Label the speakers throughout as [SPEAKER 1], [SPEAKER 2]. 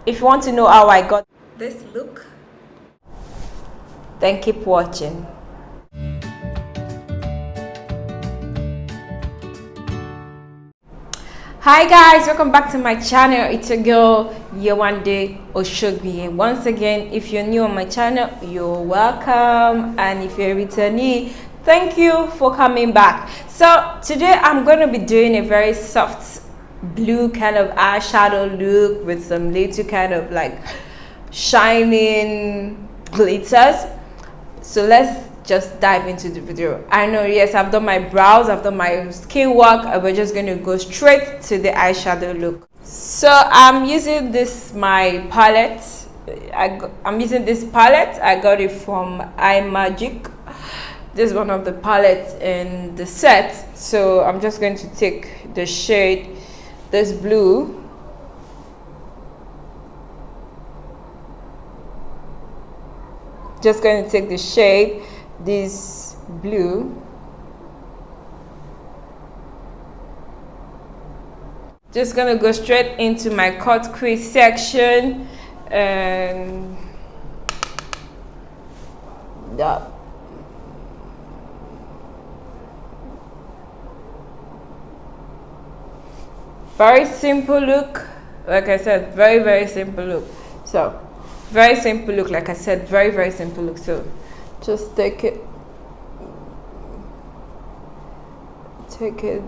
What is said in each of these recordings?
[SPEAKER 1] If you want to know how I got this look, then keep watching. Hi guys, welcome back to my channel. It's your girl Yewande Oshogbi. Once again, if you're new on my channel, you're welcome, and if you're a returnee, thank you for coming back. So today I'm going to be doing a very soft blue kind of eyeshadow look with some little kind of like shining glitters. So let's just dive into the video. I know, yes, I've done my brows, I've done my skin work, and we're just going to go straight to the eyeshadow look. So I'm using this my palette. I'm using this palette. I got it from iMagic. This is one of the palettes in the set. So I'm just going to take the shade, this blue, just going to take the shade, this blue, just going to go straight into my Cutcrease section, and yeah, very simple look. Like I said, very simple look. So very simple look, like I said, very simple look. So just take it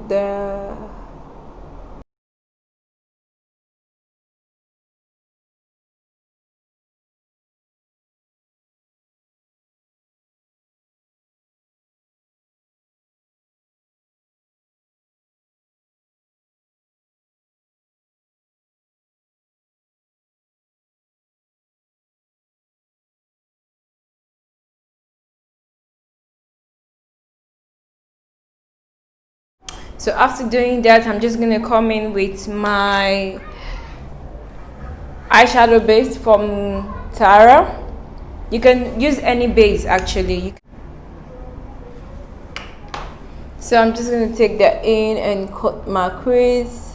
[SPEAKER 1] there. So after doing that, I'm just gonna come in with my eyeshadow base from Tara. You can use any base actually. So I'm just gonna take that in and cut my crease.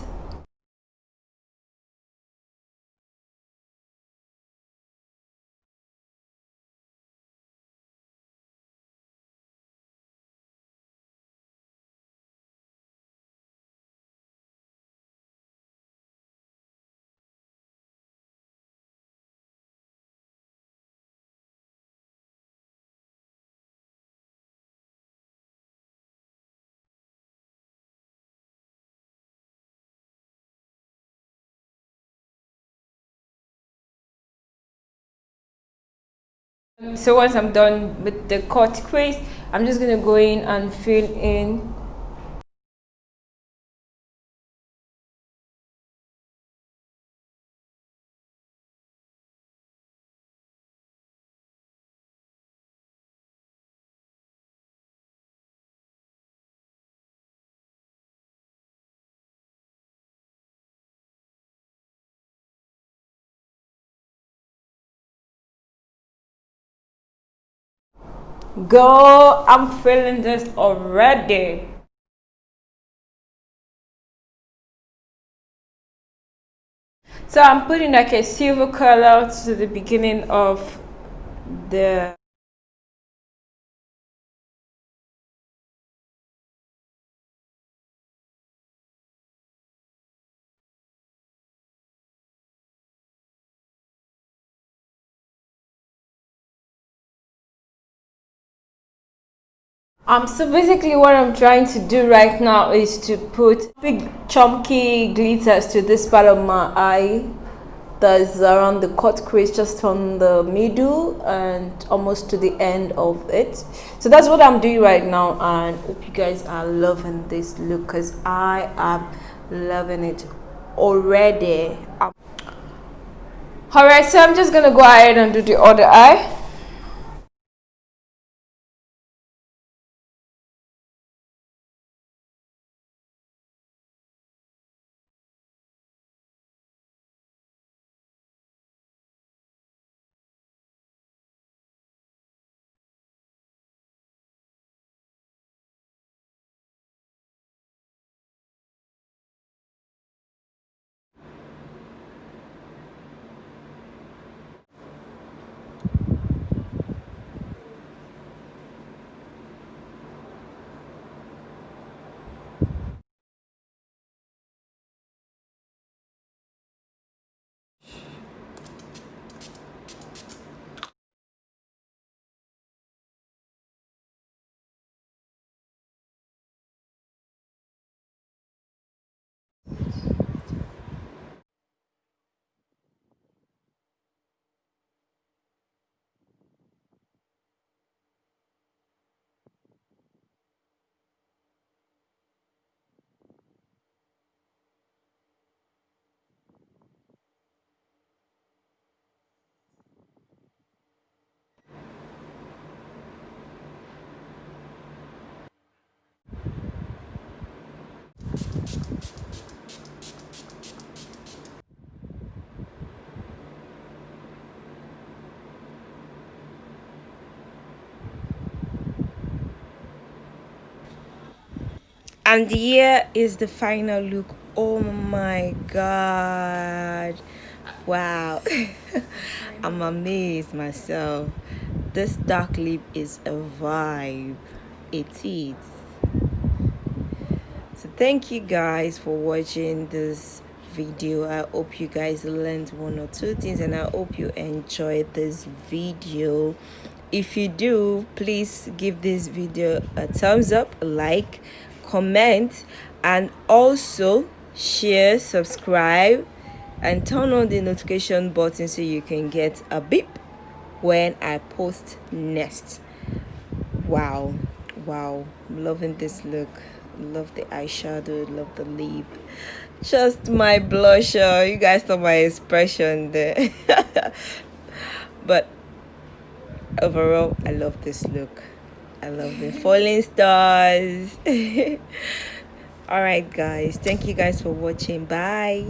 [SPEAKER 1] So once I'm done with the cut crease, I'm just gonna go in and fill in go. I'm feeling this already. So I'm putting like a silver color to the beginning of the so basically what I'm trying to do right now is to put big chunky glitters to this part of my eye that's around the cut crease, just from the middle and almost to the end of it. So that's what I'm doing right now, and hope you guys are loving this look because I am loving it already. Alright, so I'm just gonna go ahead and do the other eye. And here is the final look. Oh my god. Wow. I'm amazed myself. This dark lip is a vibe. It is. So thank you guys for watching this video. I hope you guys learned one or two things, and I hope you enjoyed this video. If you do, please give this video a thumbs up, like, comment, and also share, subscribe, and turn on the notification button so you can get a beep when I post next. Wow, wow, I'm loving this look. Love the eyeshadow, love the lip. Just my blusher. You guys saw my expression there. But overall, I love this look. I love the falling stars. All right, guys. Thank you guys for watching. Bye.